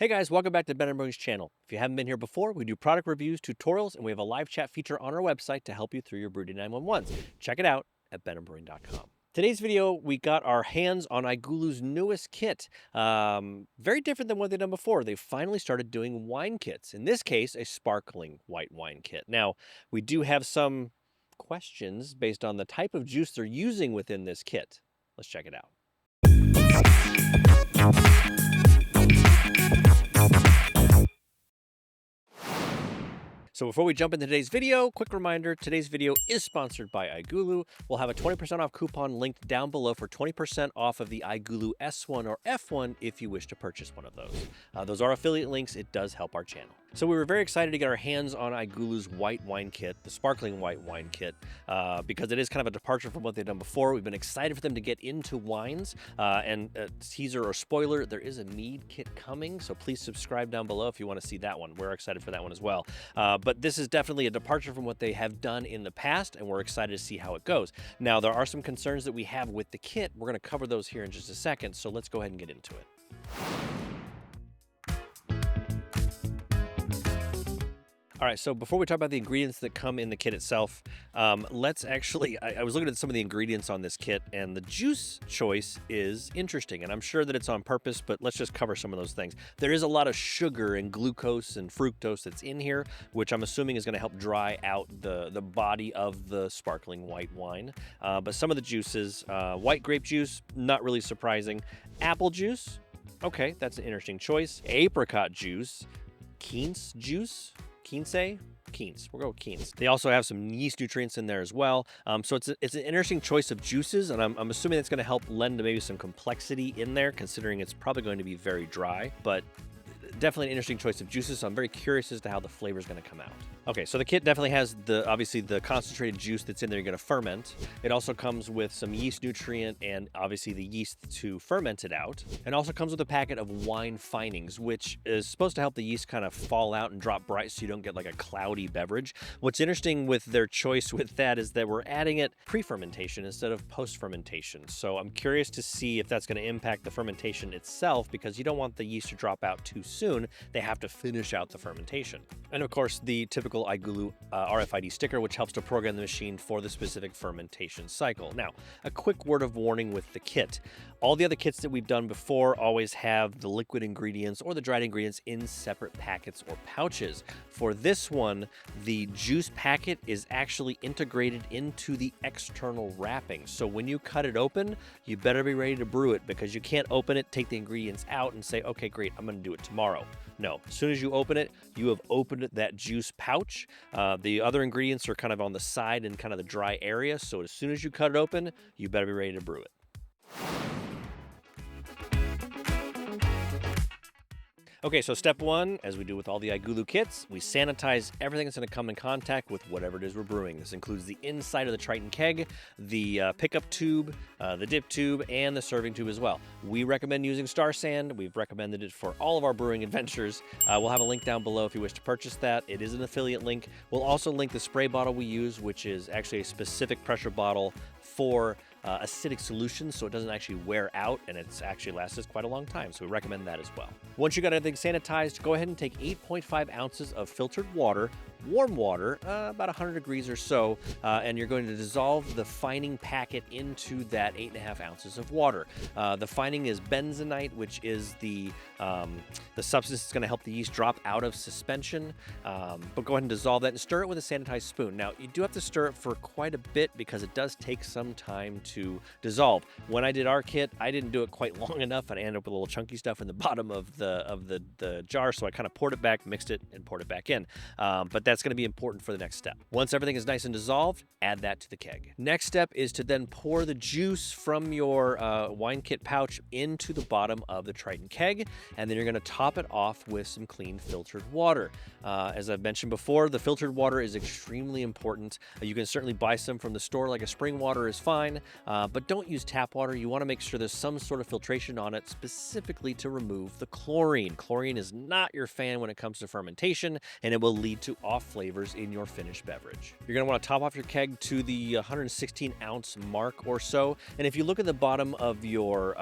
Hey guys, welcome back to Ben and Brewing's channel. If you haven't been here before, we do product reviews, tutorials, and we have a live chat feature on our website to help you through your Brew 911s. Check it out at benandbrewing.com. Today's video, we got our hands on iGulu's newest kit. Very different than what they've done before. They finally started doing wine kits. In this case, a sparkling white wine kit. Now, we do have some questions based on the type of juice they're using within this kit. Let's check it out. So before we jump into today's video, quick reminder, today's video is sponsored by iGulu. We'll have a 20% off coupon linked down below for 20% off of the iGulu S1 or F1 if you wish to purchase one of those. Those are affiliate links. It does help our channel. So we were very excited to get our hands on iGulu's white wine kit, the sparkling white wine kit, because it is kind of a departure from what they've done before. We've been excited for them to get into wines, and teaser or spoiler, there is a mead kit coming, so please subscribe down below if you want to see that one. We're excited for that one as well. But this is definitely a departure from what they have done in the past, and we're excited to see how it goes. Now, there are some concerns that we have with the kit. We're going to cover those here in just a second, so let's go ahead and get into it. All right, so before we talk about the ingredients that come in the kit itself, let's actually, I was looking at some of the ingredients on this kit, and the juice choice is interesting, and I'm sure that it's on purpose, but let's just cover some of those things. There is a lot of sugar and glucose and fructose that's in here, which I'm assuming is going to help dry out the body of the sparkling white wine. But some of the juices, white grape juice, not really surprising. Apple juice, okay, that's an interesting choice. Apricot juice, quince juice, quince? We'll go with quince. They also have some yeast nutrients in there as well. So it's an interesting choice of juices, and I'm assuming that's going to help lend to maybe some complexity in there, considering it's probably going to be very dry, but definitely an interesting choice of juices, so I'm very curious as to how the flavor is going to come out. Okay, so the kit definitely has obviously the concentrated juice that's in there you're going to ferment. It also comes with some yeast nutrient and obviously the yeast to ferment it out. It also comes with a packet of wine finings, which is supposed to help the yeast kind of fall out and drop bright so you don't get like a cloudy beverage. What's interesting with their choice with that is that we're adding it pre-fermentation instead of post-fermentation. So I'm curious to see if that's going to impact the fermentation itself, because you don't want the yeast to drop out too soon. They have to finish out the fermentation. And of course, the typical iGulu RFID sticker, which helps to program the machine for the specific fermentation cycle. Now, a quick word of warning with the kit. All the other kits that we've done before always have the liquid ingredients or the dried ingredients in separate packets or pouches. For this one, the juice packet is actually integrated into the external wrapping. So when you cut it open, you better be ready to brew it, because you can't open it, take the ingredients out, and say, okay, great, I'm going to do it tomorrow. No, as soon as you open it, you have opened that juice pouch. The other ingredients are kind of on the side and kind of the dry area. So as soon as you cut it open, you better be ready to brew it. Okay, so step one, as we do with all the iGulu kits, we sanitize everything that's going to come in contact with whatever it is we're brewing. This includes the inside of the Triton keg, the pickup tube, the dip tube, and the serving tube as well. We recommend using Star Sand. We've recommended it for all of our brewing adventures. We'll have a link down below if you wish to purchase that. It is an affiliate link. We'll also link the spray bottle we use, which is actually a specific pressure bottle for acidic solutions, so it doesn't actually wear out, and it's actually lasts us quite a long time, so we recommend that as well. Once you got everything sanitized, go ahead and take 8.5 ounces of filtered water, warm water, about 100 degrees or so, and you're going to dissolve the fining packet into that 8.5 ounces of water. The fining is bentonite, which is the substance that's going to help the yeast drop out of suspension, but go ahead and dissolve that and stir it with a sanitized spoon. Now, you do have to stir it for quite a bit because it does take some time to dissolve. When I did our kit, I didn't do it quite long enough, and I ended up with a little chunky stuff in the bottom of the jar, so I kind of poured it back, mixed it, and poured it back in. But that's going to be important for the next step. Once everything is nice and dissolved, add that to the keg. Next step is to then pour the juice from your wine kit pouch into the bottom of the Triton keg, and then you're going to top it off with some clean filtered water. As I've mentioned before, the filtered water is extremely important. You can certainly buy some from the store, like a spring water is fine, but don't use tap water. You want to make sure there's some sort of filtration on it, specifically to remove the chlorine. Chlorine is not your fan when it comes to fermentation, and it will lead to off flavors in your finished beverage. You're going to want to top off your keg to the 116 ounce mark or so, and if you look at the bottom of your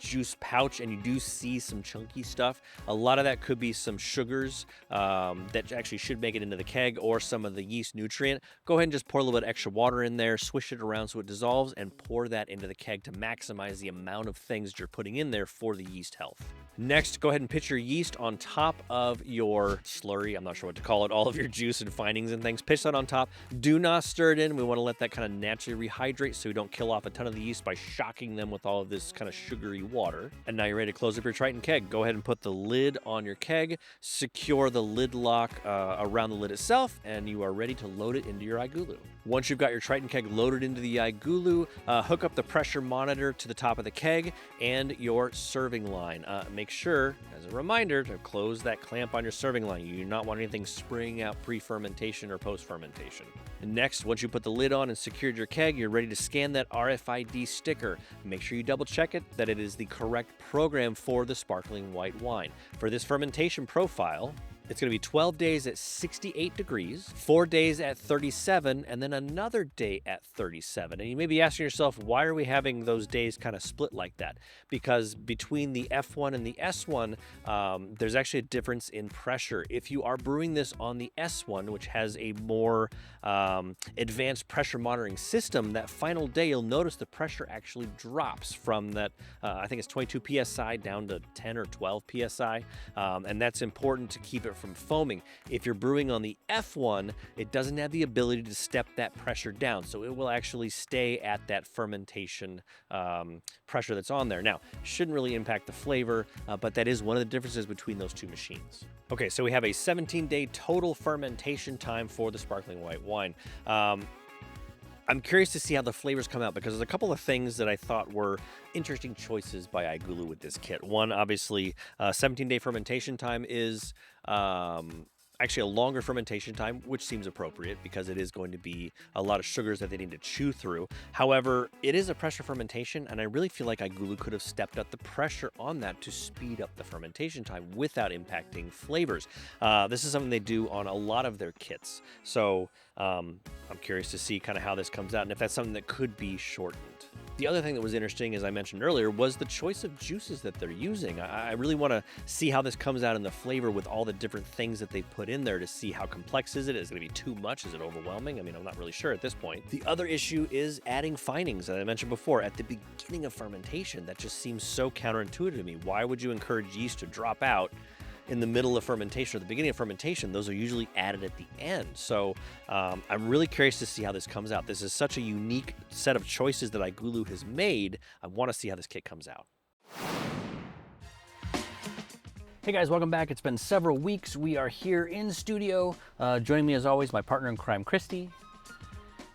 juice pouch and you do see some chunky stuff, a lot of that could be some sugars that actually should make it into the keg, or some of the yeast nutrient. Go ahead and just pour a little bit extra water in there, swish it around so it dissolves, and pour that into the keg to maximize the amount of things you're putting in there for the yeast health. Next, go ahead and pitch your yeast on top of your slurry. I'm not sure what to call it, all of your juice and findings and things. Pitch that on top. Do not stir it in. We want to let that kind of naturally rehydrate so we don't kill off a ton of the yeast by shocking them with all of this kind of sugary water. And now you're ready to close up your Triton keg. Go ahead and put the lid on your keg, secure the lid lock around the lid itself, and you are ready to load it into your iGulu. Once you've got your Triton keg loaded into the iGulu, hook up the pressure monitor to the top of the keg and your serving line. Make sure, as a reminder, to close that clamp on your serving line. You do not want anything spraying out pre-fermentation or post-fermentation. And next, once you put the lid on and secured your keg, you're ready to scan that RFID sticker. Make sure you double check it that it is the correct program for the sparkling white wine. For this fermentation profile, it's going to be 12 days at 68 degrees, 4 days at 37, and then another day at 37. And you may be asking yourself, why are we having those days kind of split like that? Because between the F1 and the S1, there's actually a difference in pressure. If you are brewing this on the S1, which has a more advanced pressure monitoring system, that final day you'll notice the pressure actually drops from that, I think it's 22 PSI down to 10 or 12 PSI. And that's important to keep it from foaming. If you're brewing on the F1, it doesn't have the ability to step that pressure down, so it will actually stay at that fermentation pressure that's on there. Now, shouldn't really impact the flavor, but that is one of the differences between those two machines. Okay, so we have a 17-day total fermentation time for the sparkling white wine. I'm curious to see how the flavors come out, because there's a couple of things that I thought were interesting choices by iGulu with this kit. One, obviously, 17-day fermentation time is actually a longer fermentation time, which seems appropriate because it is going to be a lot of sugars that they need to chew through. However, it is a pressure fermentation, and I really feel like iGulu could have stepped up the pressure on that to speed up the fermentation time without impacting flavors. This is something they do on a lot of their kits. So I'm curious to see kind of how this comes out and if that's something that could be shortened. The other thing that was interesting, as I mentioned earlier, was the choice of juices that they're using. I really want to see how this comes out in the flavor with all the different things that they put in there to see how complex is it. Is it going to be too much? Is it overwhelming? I mean, I'm not really sure at this point. The other issue is adding findings, that I mentioned before, at the beginning of fermentation. That just seems so counterintuitive to me. Why would you encourage yeast to drop out in the middle of fermentation or the beginning of fermentation? Those are usually added at the end. So I'm really curious to see how this comes out. This is such a unique set of choices that iGulu has made. I want to see how this kit comes out. Hey guys, welcome back. It's been several weeks. We are here in studio. Joining me as always, my partner in crime, Christy,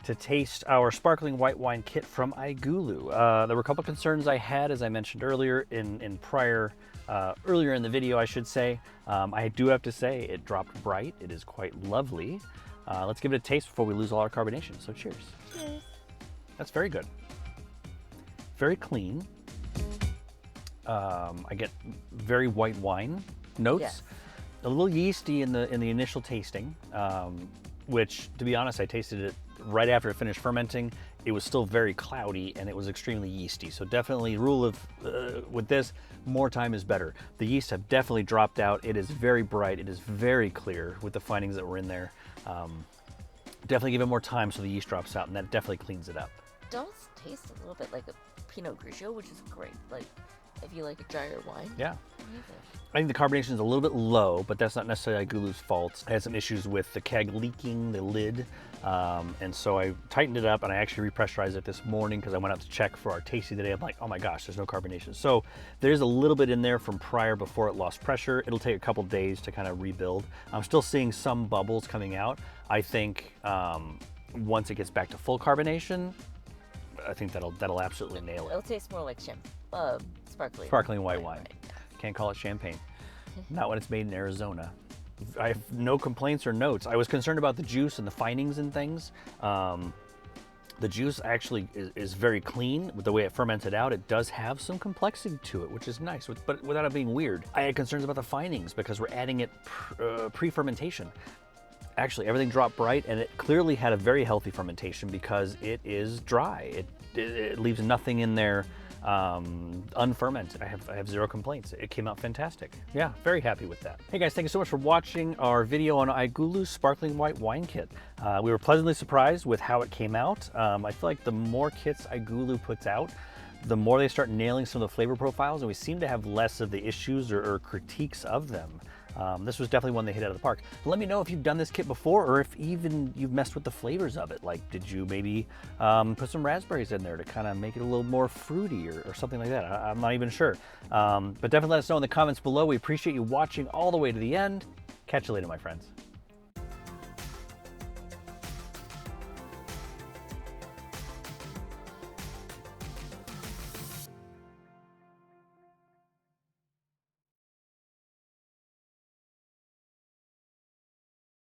to taste our sparkling white wine kit from iGulu. There were a couple concerns I had, as I mentioned earlier earlier in the video, I should say. I do have to say it dropped bright. It is quite lovely. Let's give it a taste before we lose all our carbonation. So cheers. Cheers. That's very good. Very clean. I get very white wine notes. Yes. A little yeasty in the initial tasting, which, to be honest, I tasted it right after it finished fermenting. It was still very cloudy and it was extremely yeasty. So definitely rule of, with this, more time is better. The yeast have definitely dropped out. It is very bright. It is very clear with the findings that were in there. Definitely give it more time so the yeast drops out, and that definitely cleans it up. It does taste a little bit like a Pinot Grigio, which is great. Like, if you like a drier wine. Yeah. I think the carbonation is a little bit low, but that's not necessarily iGulu's fault. I had some issues with the keg leaking the lid, and so I tightened it up, and I actually repressurized it this morning because I went out to check for our tasting today. I'm like, oh my gosh, there's no carbonation. So there's a little bit in there from prior before it lost pressure. It'll take a couple days to kind of rebuild. I'm still seeing some bubbles coming out. I think once it gets back to full carbonation, I think that'll absolutely nail it. It'll taste more like sparkling white wine. Can't call it champagne. Not when it's made in Arizona. I have no complaints or notes. I was concerned about the juice and the findings and things. The juice actually is very clean with the way it fermented out. It does have some complexity to it, which is nice, but without it being weird. I had concerns about the findings because we're adding it pre-fermentation. Actually, everything dropped bright, and it clearly had a very healthy fermentation because it is dry. It leaves nothing in there unfermented. I have zero complaints. It came out fantastic. Yeah, very happy with that. Hey guys, thank you so much for watching our video on iGulu's Sparkling White Wine Kit. We were pleasantly surprised with how it came out. I feel like the more kits iGulu puts out, the more they start nailing some of the flavor profiles, and we seem to have less of the issues or critiques of them. This was definitely one they hit out of the park. Let me know if you've done this kit before, or if even you've messed with the flavors of it. Like, did you maybe put some raspberries in there to kind of make it a little more fruity or something like that? I'm not even sure. But definitely let us know in the comments below. We appreciate you watching all the way to the end. Catch you later, my friends.